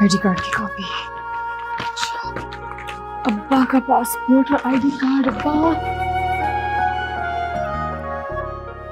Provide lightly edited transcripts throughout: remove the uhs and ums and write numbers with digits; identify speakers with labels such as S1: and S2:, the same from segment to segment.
S1: ID card की copy. अब्बा का पासपोर्ट और आईडी कार्ड। अब्बा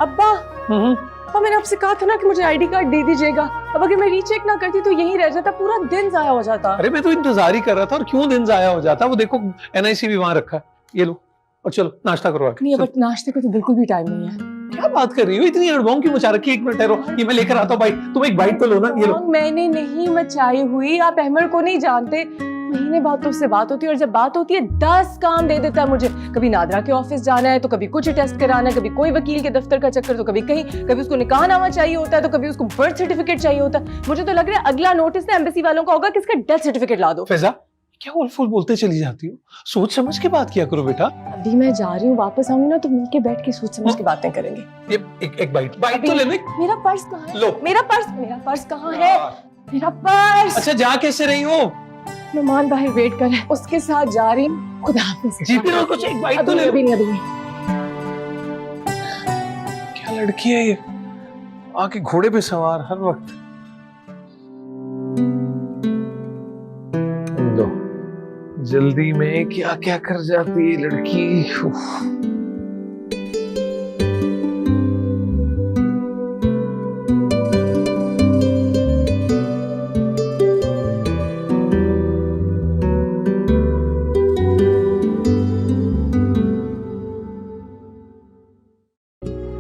S1: अब्बा मैंने आपसे कहा था ना कि मुझे आईडी कार्ड दे दीजिएगा। अब अगर मैं रीचेक ना करती तो यहीं रह जाता, पूरा दिन जाया हो जाता।
S2: अरे मैं तो इंतजार ही कर रहा था, और क्यों दिन जाया हो जाता। वो देखो एनआईसी भी वहां रखा है, ये लो और चलो नाश्ता करो आके।
S1: नहीं, बट नाश्ते को तो बिल्कुल भी टाइम नहीं है।
S2: क्या बात कर रही हो, इतनी अड़बांग क्यों मचा रखी है। एक मिनट ठहरो, ये मैं लेकर आता हूँ बाइट। तुम एक बाइट तो लो ना, ये लो।
S1: मैंने नहीं मचाई हुई, आप अहमद को नहीं जानते। महीने बाद तो उससे बात होती है, और जब बात होती है 10 काम दे देता है मुझे। कभी नादरा के ऑफिस जाना है तो कभी कुछ टेस्ट कराना है, कभी कोई वकील के दफ्तर का चक्कर, तो कभी कहीं, कभी उसको निकाहनामा चाहिए होता है, तो कभी उसको बर्थ सर्टिफिकेट चाहिए होता है। मुझे तो लग रहा है अगला नोटिस ना एम्बेसी वालों का होगा कि इसका डेथ सर्टिफिकेट ला दो।
S2: फैजा क्या उलफुल बोलते चली जाती हो, सोच समझ के बात किया करो बेटा।
S1: अभी मैं जा रही हूँ, वापस आऊंगी ना तो मिलके बैठ के सोच समझ के बातें करेंगे।
S2: ये एक बाइट तो ले।
S1: मेरा पर्स कहाँ है?
S2: लो।
S1: मेरा पर्स कहाँ है? मेरा पर्स।
S2: अच्छा जा कैसे रही हो?
S1: नुमान बाहर वेट कर रहे हैं, उसके साथ जा रही हूँ। खुदा हाफिज़।
S2: जी फिर कुछ एक बाइट तो ले।
S1: अभी नहीं।
S2: क्या लड़की है ये, आके घोड़े पे सवार हर वक्त। लो, जल्दी में क्या क्या कर जाती है लड़की।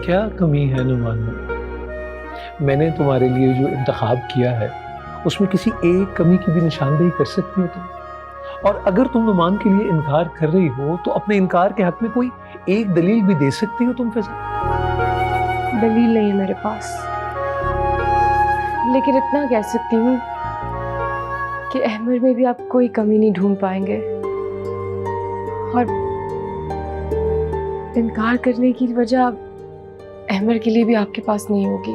S2: क्या कमी है नुमान में? मैंने तुम्हारे लिए जो इंतखाब किया है उसमें किसी एक कमी की भी निशानदेही कर सकती हो तुम। और अगर तुम नुमान के लिए इनकार कर रही हो तो अपने इनकार के हक में कोई एक दलील भी दे सकती हो तुम। फैजा
S1: दलील नहीं है मेरे पास, लेकिन इतना कह सकती हूँ कि अहमद में भी आप कोई कमी नहीं ढूंढ पाएंगे, और इनकार करने की वजह अहमद के लिए भी आपके पास नहीं होगी।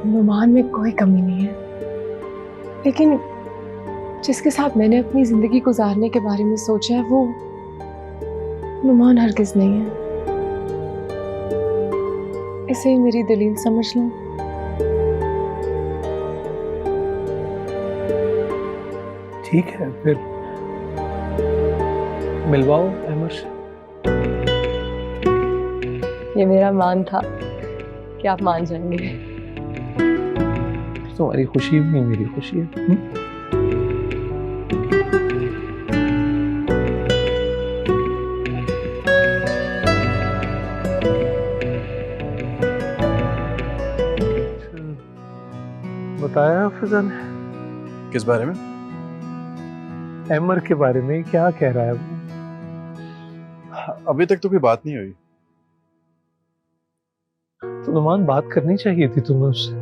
S1: नुमान में कोई कमी नहीं है, लेकिन जिसके साथ मैंने अपनी जिंदगी गुजारने के बारे में सोचा है वो नुमान हरगिज नहीं है। इसे ही मेरी दलील समझ लो।
S2: ठीक है, फिर मिलवाओ अहमद से।
S1: ये मेरा मान था कि आप मान जाएंगे।
S2: तुम्हारी खुशी भी मेरी खुशी है। बताया फिजा ने
S3: किस बारे में?
S2: अहमद के बारे में क्या कह रहा है वो?
S3: अभी तक तो कोई बात नहीं हुई।
S2: तो नुमान बात करनी चाहिए थी तुम्हें उससे।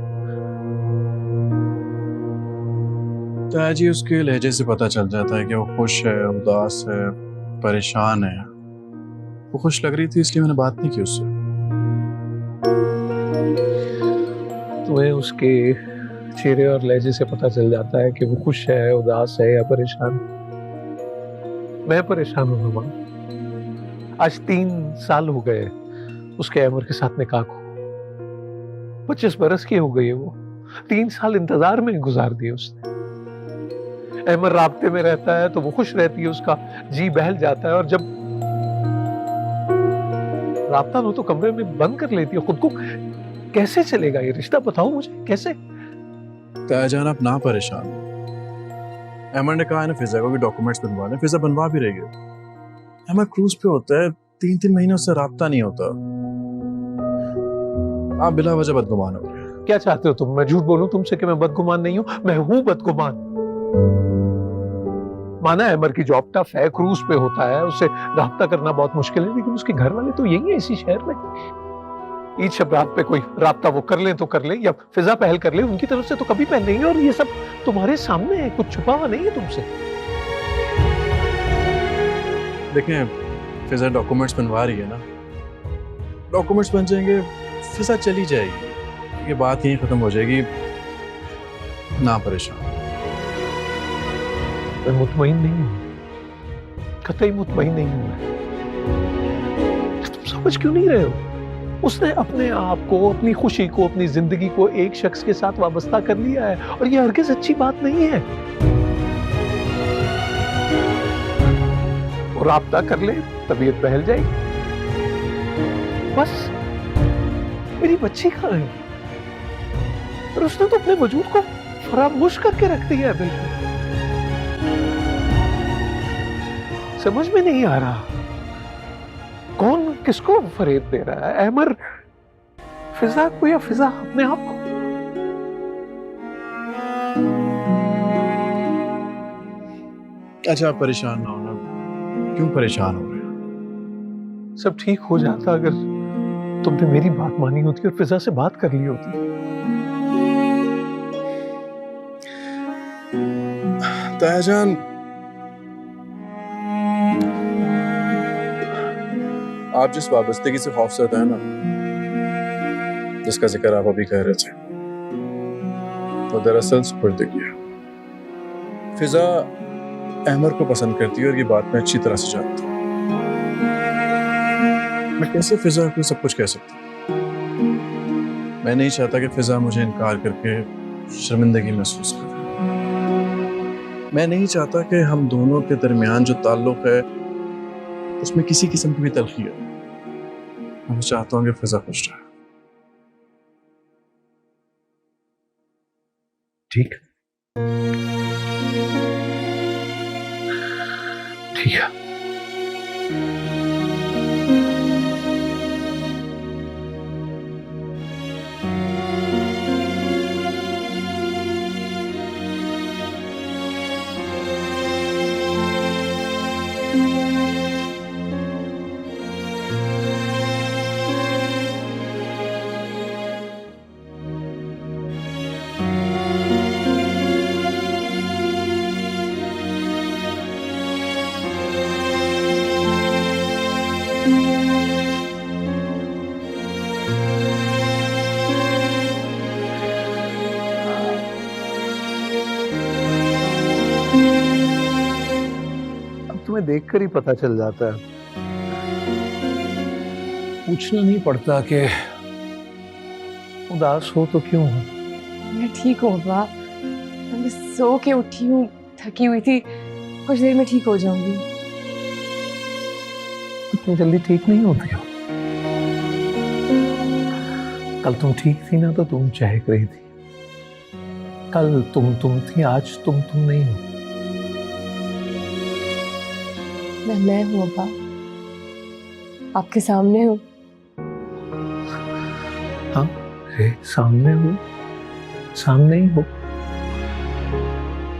S3: ताया जी उसके लहजे से पता चल जाता है कि वो खुश है, उदास है, परेशान है। वो खुश लग रही थी इसलिए मैंने बात नहीं की उससे।
S2: तुम्हें उसके चेहरे और लहजे से पता चल जाता है कि वो खुश है, उदास है या परेशान। मैं परेशान हूं नुमान। आज 3 साल हो गए उसके अहमद के साथ निकाह को। 25 बरस की हो गई है वो। 3 साल इंतजार में गुजार दिए उसने। अहमद राब्ते में रहता है तो वो खुश रहती है, उसका जी बहल जाता है, और जब राब्ता हो तो कमरे में बंद कर लेती है खुद को। कैसे चलेगा ये रिश्ता, बताओ मुझे कैसे?
S3: ताया जान आप ना परेशान। अहमद ने कहा है ना फिजा को कि डॉक्यूमेंट्स बनवाने। फिजा बनवा भी रही है। अहमद क्रूज पे होता है, 3-3 महीने उससे राब्ता नहीं होता। आप बिला वजह बदगुमान हो रहे हैं।
S2: क्या चाहते हो तुम? मैं झूठ बोलूं तुमसे कि मैं बदगुमान नहीं हूं? मैं हूं बदगुमान। माना है अहमद की जॉब टफ है, क्रूज पे होता है, उससे राब्ता करना बहुत मुश्किल है, लेकिन उसके घर वाले तो यही है इसी शहर में। ईद शब रात पे कोई राब्ता वो कर ले तो कर ले, या फिजा पहल कर ले, उनकी तरफ से तो कभी पहल नहीं है। और ये सब तुम्हारे सामने है, कुछ छुपा हुआ नहीं है तुमसे।
S3: देखें फिजा डॉक्यूमेंट्स बनवा रही है ना, डॉक्यूमेंट्स बन जाएंगे, फिजा चली जाएगी, ये बात यहीं खत्म हो जाएगी। ना परेशान।
S2: मैं मुतमईन नहीं हूं, कतई मुतमईन नहीं हूं मैं। तुम समझ क्यों नहीं रहे हो? उसने अपने आप को, अपनी खुशी को, अपनी जिंदगी को एक शख्स के साथ वाबस्ता कर लिया है और ये हरगिज़ अच्छी बात नहीं है। और राब्ता कर ले, तबीयत बहल जाएगी। बस मेरी बच्ची कहाँ है? और उसने तो अपने वजूद को फरामोश करके रख दिया है। बिल्कुल समझ में नहीं आ रहा कौन किसको फरेब दे रहा है, अहमर फिजा को या फिजा अपने आप को।
S3: अच्छा आप परेशान ना होना, क्यों परेशान हो रहे हो?
S2: सब ठीक हो जाता अगर तुमने मेरी बात मानी होती और फिजा से बात कर ली होती।
S3: तायाजान, आप जिस वाबस्तगी से खौफजदा है ना, जिसका जिक्र आप अभी कह रहे थे, वो दरअसल सुपुर्दगी है। फिजा अहमर को पसंद करती है और ये बात मैं अच्छी तरह से जानता हूँ। मैं कैसे फिजा को सब कुछ कह सकता हूँ? मैं नहीं चाहता कि फिजा मुझे इनकार करके शर्मिंदगी महसूस करे। मैं नहीं चाहता कि हम दोनों के दरमियान जो ताल्लुक है उसमें किसी किस्म की भी तलखी है। मैं चाहता हूँ कि फिजा खुश रहे।
S2: ठीक ठीक है। तुम्हें देखकर ही पता चल जाता है, पूछना नहीं पड़ता कि उदास हो तो क्यों हो।
S1: मैं ठीक हूँ अब्बा, मैं बस सो के उठी हूँ, थकी हुई थी, कुछ देर में ठीक हो जाऊंगी।
S2: इतनी जल्दी ठीक नहीं होती हो। कल तुम ठीक थी ना तो तुम चहक रही थी। कल तुम थी, आज तुम नहीं हो।
S1: मैं हूँ अब्बा, आपके सामने हूँ।
S2: हाँ सामने हो, सामने ही हो,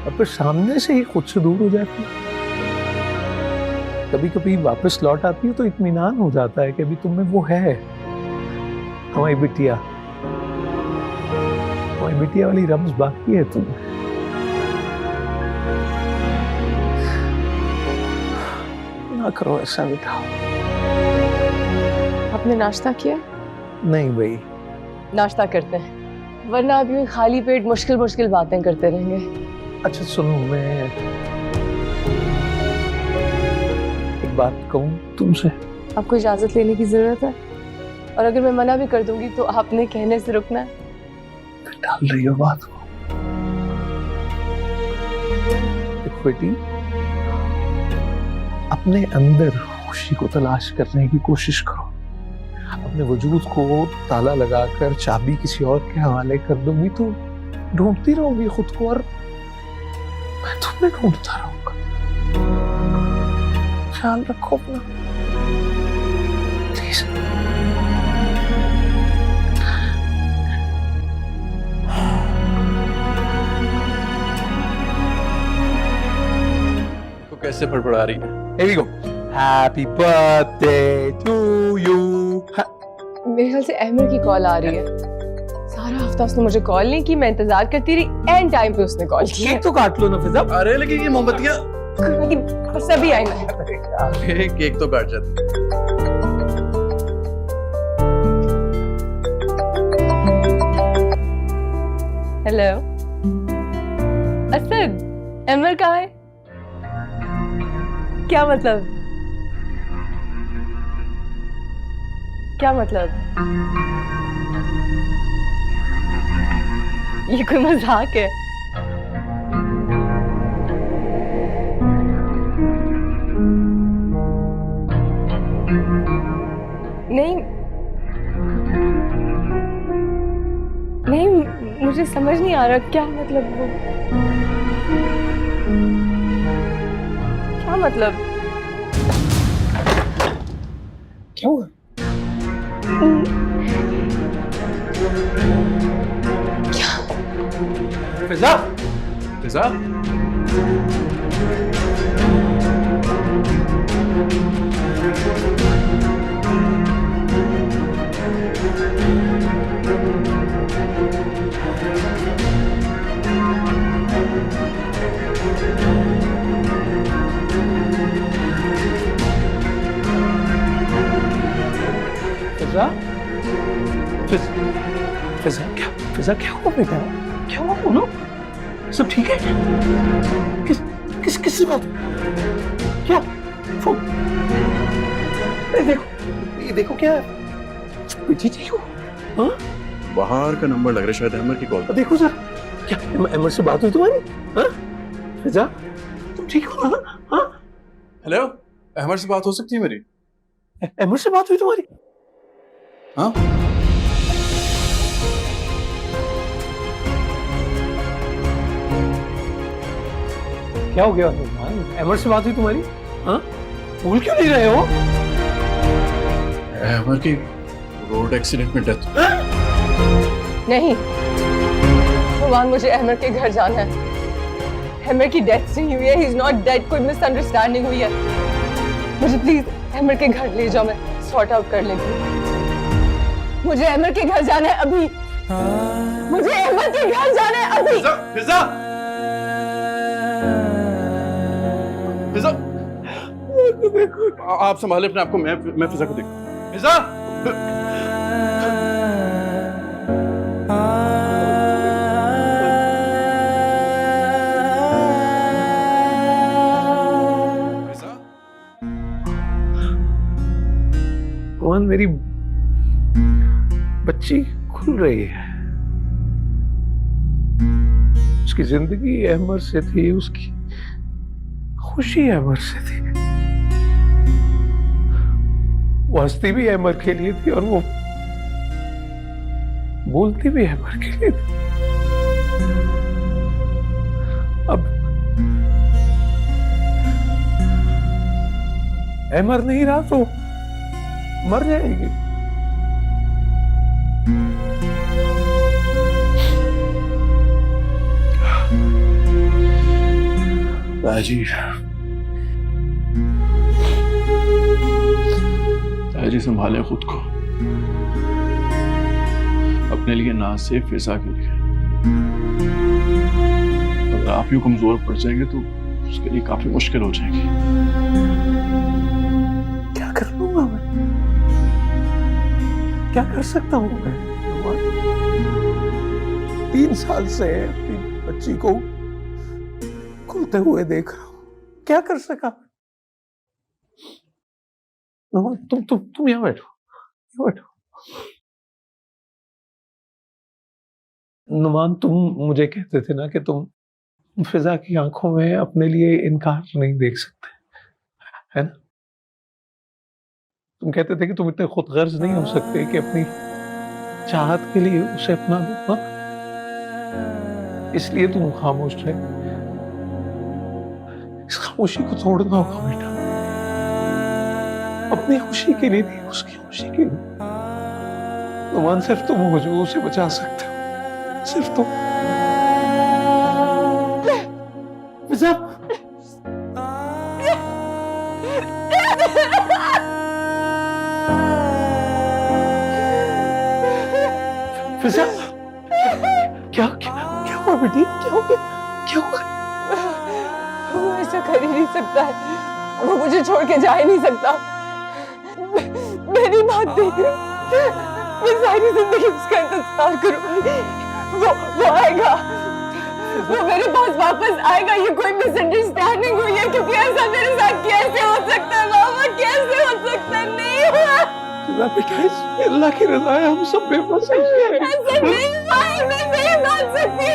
S2: और फिर सामने से ही खुद से दूर हो जाती है। कभी कभी वापस लौट आती है तो इत्मीनान हो जाता है कि अभी तुम में वो है, हमारी बिटिया वाली रम्ज बाकी है तुम। ना करो ऐसा बेटा।
S1: आपने नाश्ता किया?
S2: नहीं भाई,
S1: नाश्ता करते हैं, वरना आप यूं खाली पेट मुश्किल बातें करते रहेंगे।
S2: अच्छा सुनो, मैं एक बात कहूँ तुमसे।
S1: आपको इजाजत लेने की जरूरत है, और अगर मैं मना भी कर दूंगी तो आपने कहने से रुकना है।
S2: डाल रही हो बात को। देखो बेटी, अपने अंदर खुशी को तलाश करने की कोशिश करो। अपने वजूद को ताला लगाकर चाबी किसी और के हवाले कर दोगी तो ढूंढती रहोगी खुद को, और मैं तुम्हें ढूंढता रहूंगा। ख्याल रखो अपना, प्लीज।
S3: कैसे फड़फड़ा रही है?
S2: Here we go. Happy birthday to you.
S1: मेरे ख्याल से अहमर की कॉल आ रही है। सारा हफ्ता उसने मुझे कॉल नहीं की, मैं इंतजार करती रही, एंड टाइम पे उसने कॉल किया।
S2: केक तो काट लो ना फिजा।
S3: अरे लेकिन ये मोमबत्तियां,
S1: बस अभी आई मैं।
S3: केक तो काट जाते।
S1: हेलो असद, अहमर कहाँ है? क्या मतलब? क्या मतलब? ये कोई मजाक है? नहीं नहीं, मुझे समझ नहीं आ रहा क्या मतलब वो, क्या मतलब?
S2: क्या हुआ? फिजा,
S3: फिजा,
S2: फिजा, फिजा, फिजा क्या हुआ बेटा? क्या हुआ? बोलो, सब ठीक है? किस बात? क्या? ये देखो क्या है? जी हो? हाँ?
S3: बाहर का नंबर लग रहा है, शायद अहमद की कॉल।
S2: देखो सर, क्या अहमद से बात हुई तुम्हारी? हाँ? फिजा, तुम ठीक हो ना? हाँ?
S3: हेलो, अहमद से बात हो सकती है मेरी?
S2: अहमद से बात हुई तुम्हारी?
S3: हाँ?
S2: क्या हो गया? अहमद से बात हुई तुम्हारी? हाँ? भूल क्यों नहीं रहे हो?
S3: अहमद की रोड एक्सीडेंट में डेथ।
S1: नहीं नुमान, मुझे अहमद के घर जाना है। अहमद की डेथ नहीं हुई है, ही इज नॉट डेड, कोई मिसअंडरस्टैंडिंग हुई है। मुझे प्लीज अहमद के घर ले जाओ, मैं सॉर्ट आउट कर लेंगी। मुझे अहमद के घर जाना है अभी, मुझे अहमद के घर जाना है अभी।
S3: फिजा, फिजा, आप संभाले अपने आप को, मैं फिजा को देखूं। फिजा,
S2: वन, मेरी बच्ची खुल रही है। उसकी जिंदगी अहमद से थी, उसकी खुशी अहमद से थी, वो हंसती भी अहमद के लिए थी और वो बोलती भी अहमद के लिए थी। अब अहमद नहीं रहा तो मर जाएगी।
S3: ताजी संभाले खुद को, अपने लिए ना, सिर्फ फिजा के लिए। अगर आप यूं कमजोर पड़ जाएंगे तो उसके लिए काफी मुश्किल हो जाएगी।
S2: क्या कर लूंगा मैं? क्या कर सकता हूं मैं? 3 साल से अपनी बच्ची को खुलते हुए देख रहा हूं, क्या कर सका? तुम यहाँ बैठो, नुमान, तुम मुझे कहते थे ना कि तुम फिजा की आंखों में अपने लिए इनकार नहीं देख सकते, है ना? तुम कहते थे कि तुम इतने खुदगर्ज नहीं हो सकते कि अपनी चाहत के लिए उसे अपना लो, इसलिए तुम खामोश रहे। इस खामोशी को तोड़ना होगा बेटा, अपनी खुशी के लिए नहीं, उसकी खुशी के लिए। नुमान, सिर्फ तुम हो जो उसे बचा सकते हो, सिर्फ तुम। फिजा, फिजा, क्या हुआ बेटी? क्या हो गया? क्या हुआ?
S1: वो ऐसा कर ही नहीं सकता है, वो मुझे छोड़ के जा ही नहीं सकता। मेरी बात देख, मैं सारी जिंदगी उसका इंतजार करूंगी। वो आएगा, वो मेरे पास वापस आएगा। ये कोई मिसअंडरस्टैंडिंग हुई है, क्योंकि ऐसा मेरे साथ कैसे हो सकता है मामा? कैसे हो सकता है? नहीं हुआ।
S2: फिजा बेटा, इसमें अल्लाह की रजा है, हम सब बेबस हैं।
S1: ऐसे नहीं भाई, मैं नहीं मान सकती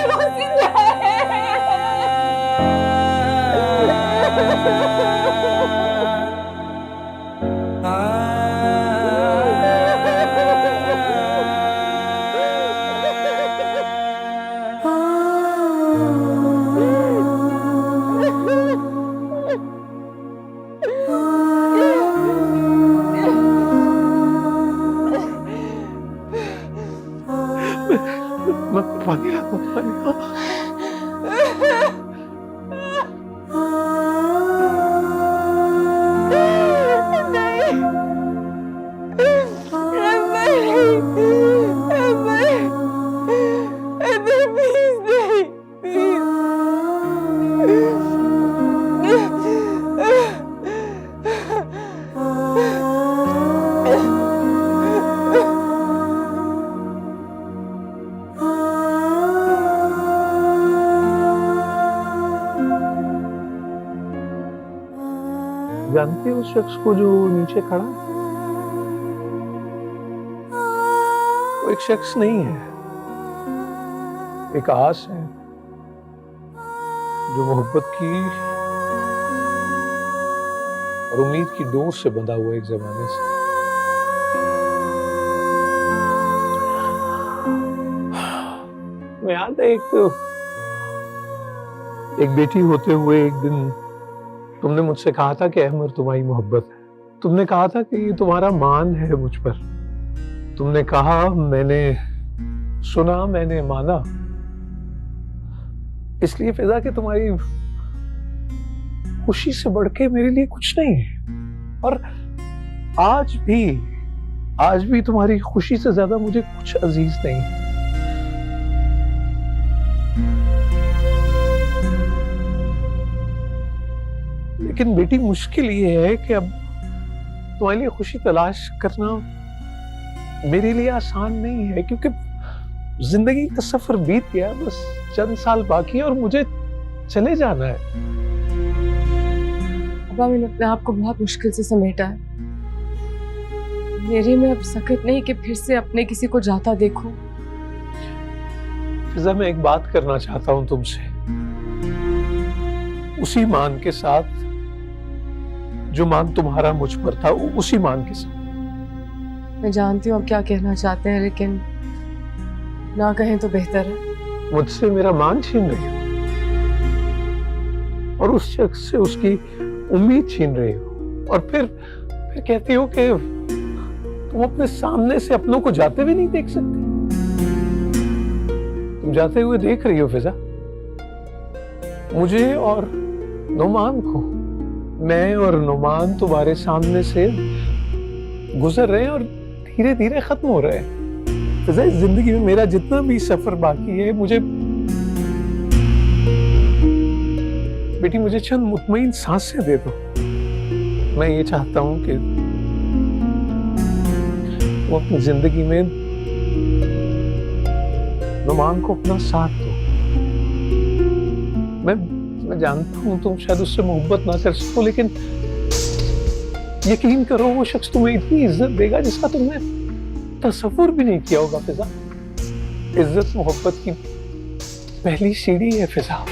S2: मैं पानी लाता हूँ, पानी लाता हूँ। जानते हो उस शख्स को जो नीचे खड़ा है? वो एक शख्स नहीं है, एक आस है जो मोहब्बत की और उम्मीद की डोर से बंधा हुआ एक जमाने से। मैं याद है एक बेटी होते हुए एक दिन तुमने मुझसे कहा था कि अहमद तुम्हारी मोहब्बत है। तुमने कहा था कि ये तुम्हारा मान है मुझ पर। तुमने कहा, मैंने सुना, मैंने माना। इसलिए फिजा कि तुम्हारी खुशी से बढ़ के मेरे लिए कुछ नहीं है। और आज भी तुम्हारी खुशी से ज्यादा मुझे कुछ अजीज नहीं है। लेकिन बेटी, मुश्किल ये है कि अब तुम्हारे लिए खुशी तलाश करना मेरे लिए आसान नहीं है, क्योंकि जिंदगी का सफर बीत गया, बस चंद साल बाकी है और मुझे चले जाना है।
S1: अब्बा, मैंने अपने आप को बहुत मुश्किल से समेटा है। मेरे में अब सकत नहीं कि फिर से अपने किसी को जाता देखूं।
S2: फिजा, मैं एक बात करना चाहता हूं तुमसे, उसी मान के साथ जो मान तुम्हारा मुझ पर था, उसी मान के साथ।
S1: मैं जानती हूँ आप क्या कहना चाहते हैं, लेकिन ना कहें तो बेहतर है।
S2: मुझसे मेरा मान छीन रही हो और उस शख्स से उसकी उम्मीद छीन रही हो, और फिर कहती हो कि तुम अपने सामने से अपनों को जाते हुए नहीं देख सकती। तुम जाते हुए देख रही हो फिजा, मुझे और नुमान को। मैं और नुमान तुम्हारे सामने से गुजर रहे हैं और धीरे धीरे खत्म हो रहे हैं। फिजा, इस जिंदगी में मेरा जितना भी सफर बाकी है, मुझे चंद मुतमईन सांसें दे दो। मैं ये चाहता हूं कि वो अपनी जिंदगी में नुमान को अपना साथ दो। मैं जानता हूं तुम शायद उससे मोहब्बत ना कर सको, लेकिन यकीन करो वो शख्स तुम्हें इतनी इज्जत देगा जिसका तुमने तसव्वुर भी नहीं किया होगा। फिजा, इज्जत मोहब्बत की पहली सीढ़ी है। फिजा,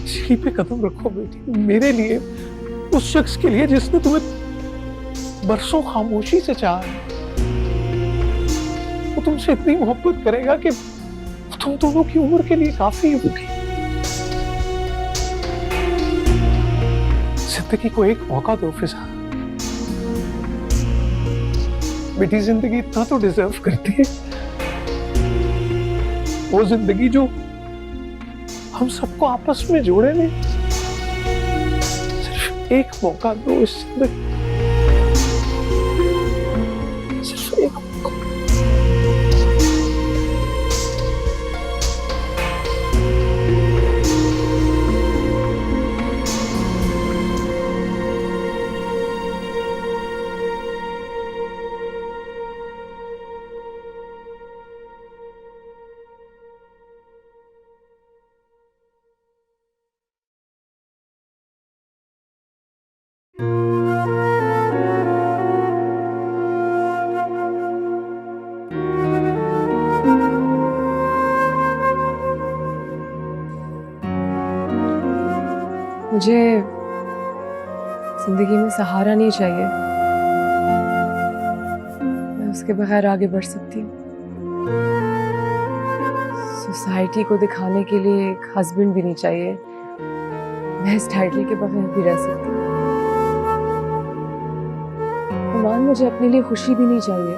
S2: सीढ़ी पे कदम रखो बेटी, मेरे लिए, उस शख्स के लिए जिसने तुम्हें बरसों खामोशी से चाहा है। वो तुमसे इतनी मोहब्बत करेगा कि तुम दोनों की उम्र के लिए काफी होगी। जिंदगी को एक मौका दो फिजा। बेटी, जिंदगी इतना तो डिजर्व करती है, वो जिंदगी जो हम सबको आपस में जोड़े ने। सिर्फ एक मौका दो इस जिंदगी, सिर्फ एक मौका।
S1: मुझे जिंदगी में सहारा नहीं चाहिए। मैं उसके बगैर आगे बढ़ सकती हूँ। सोसाइटी को दिखाने के लिए एक हस्बैंड भी नहीं चाहिए। मैं इस टाइटल के बगैर भी रह सकती हूँ। मान मुझे अपने लिए खुशी भी नहीं चाहिए,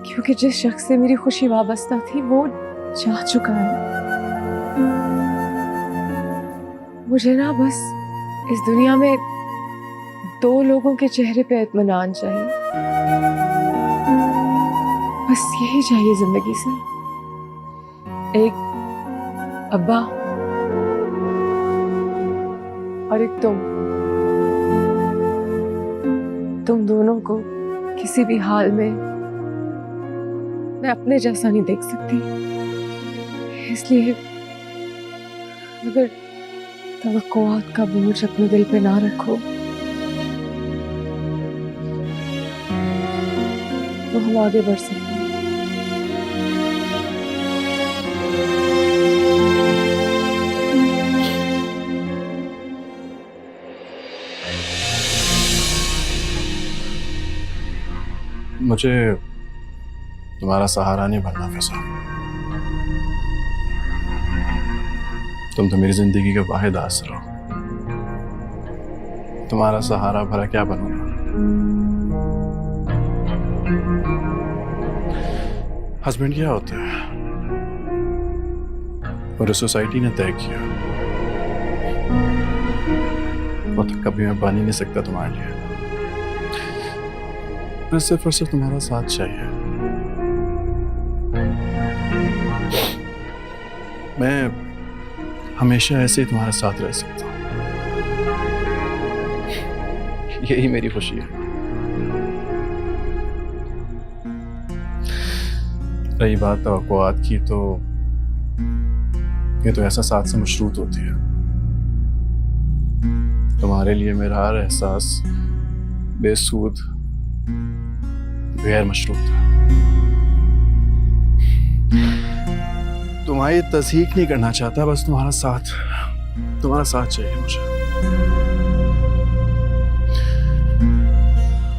S1: क्योंकि जिस शख्स से मेरी खुशी वाबस्ता थी वो जा चुका है। मुझे ना बस इस दुनिया में 2 लोगों के चेहरे पे इत्मीनान चाहिए। बस यही चाहिए जिंदगी से। एक अब्बा और एक तुम दोनों को किसी भी हाल में मैं अपने जैसा नहीं देख सकती। इसलिए अगर तवक्कुआत का बोझ अपने दिल पे ना रखो तो हम आगे बढ़ सकते हैं।
S3: मुझे तुम्हारा सहारा नहीं बनना फिजा। तुम तो मेरी जिंदगी के वाहिद आसरा हो। तुम्हारा सहारा भरा क्या बनूंगा। हस्बैंड क्या होता है और सोसाइटी ने तय किया, वो तो कभी मैं बन ही नहीं सकता तुम्हारे लिए। मैं सिर्फ और सिर्फ तुम्हारा साथ चाहिए। मैं हमेशा ऐसे ही तुम्हारे साथ रह सकता हूँ। यही मेरी खुशी है। रही बात तवक्कुआत की, तो ये तो ऐसा साथ से मशरूत होती है। तुम्हारे लिए मेरा हर एहसास बेसूद गैर मशरूत है। तुम्हारी तस्दीक नहीं करना चाहता, बस तुम्हारा साथ चाहिए मुझे।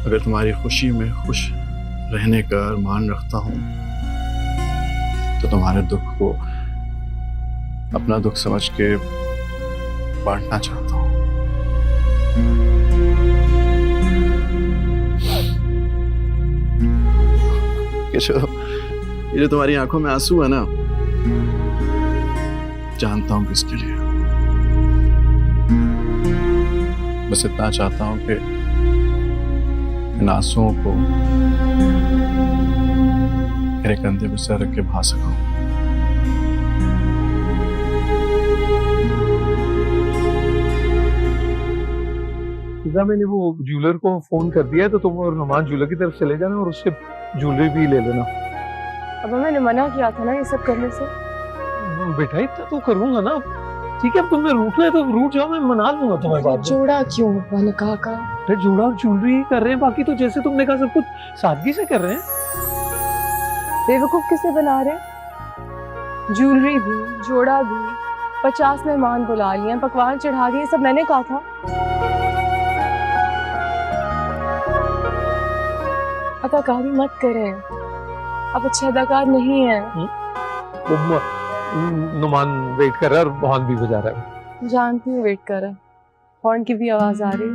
S3: अगर तुम्हारी खुशी में खुश रहने का अरमान रखता हूं तो तुम्हारे दुख को अपना दुख समझ के बांटना चाहता हूं। ये जो तुम्हारी आंखों में आंसू है ना, जानता हूं किसके लिए। बस इतना चाहता हूं कि इन आंसुओं को मेरे कंधे पर सर रख के बहा सकूं।
S2: मैंने वो ज्वेलर को फोन कर दिया है, तो तुम और नुमान ज्वेलर की तरफ चले जाना और उससे ज्वेलरी भी ले लेना।
S1: अब मैंने मना किया था ना ये सब करने से।
S2: बेटा इतना तो करूंगा ना। ठीक है, अब तुम्हें रूठना है तो रूठ जाओ, मैं मना लूंगा तुम्हारी बात।
S1: जोड़ा क्यों मैंने कहा
S2: जोड़ा और ज्वेलरी ही कर रहे हैं, बाकी तो जैसे तुमने कहा सब कुछ सादगी से कर रहे हैं।
S1: बेवकूफ किसे बना रहे? ज्वेलरी भी, जोड़ा भी, 50 मेहमान बुला लिए, पकवान चढ़ा दिए, सब मैंने कहा था। अदाकारी मत करें, अब अच्छे अदाकार नहीं है।
S2: नुमान वेट कर रहा है और हॉर्न भी बजा रहा है।
S1: जानती हूँ वेट कर रहा है, हॉर्न की भी आवाज आ रही है।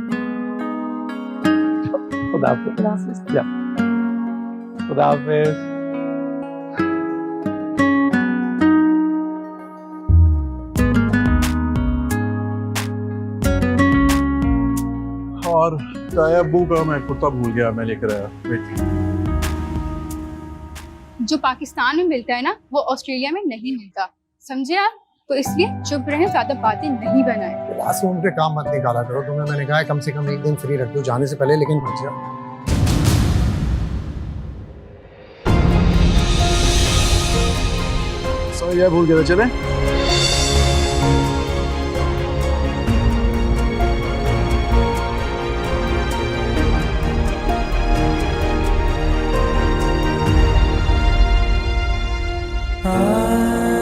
S2: खुदा हाफिज़। खुदा हाफिज़।
S3: और अब्बू का मैं कुर्ता भूल गया, मैं लेकर आया। वेट।
S4: जो पाकिस्तान में मिलता है ना, वो ऑस्ट्रेलिया में नहीं मिलता, समझे आप? तो इसलिए चुप रहें, ज्यादा बातें नहीं बनाएं।
S5: क्लासरूम पे काम मत निकाला करो। तुम्हें मैंने कहा है कम से कम एक दिन फ्री रख दो जाने से पहले, लेकिन मत जाओ।
S3: सॉरी यार, भूल गया था। चलें?
S6: Ah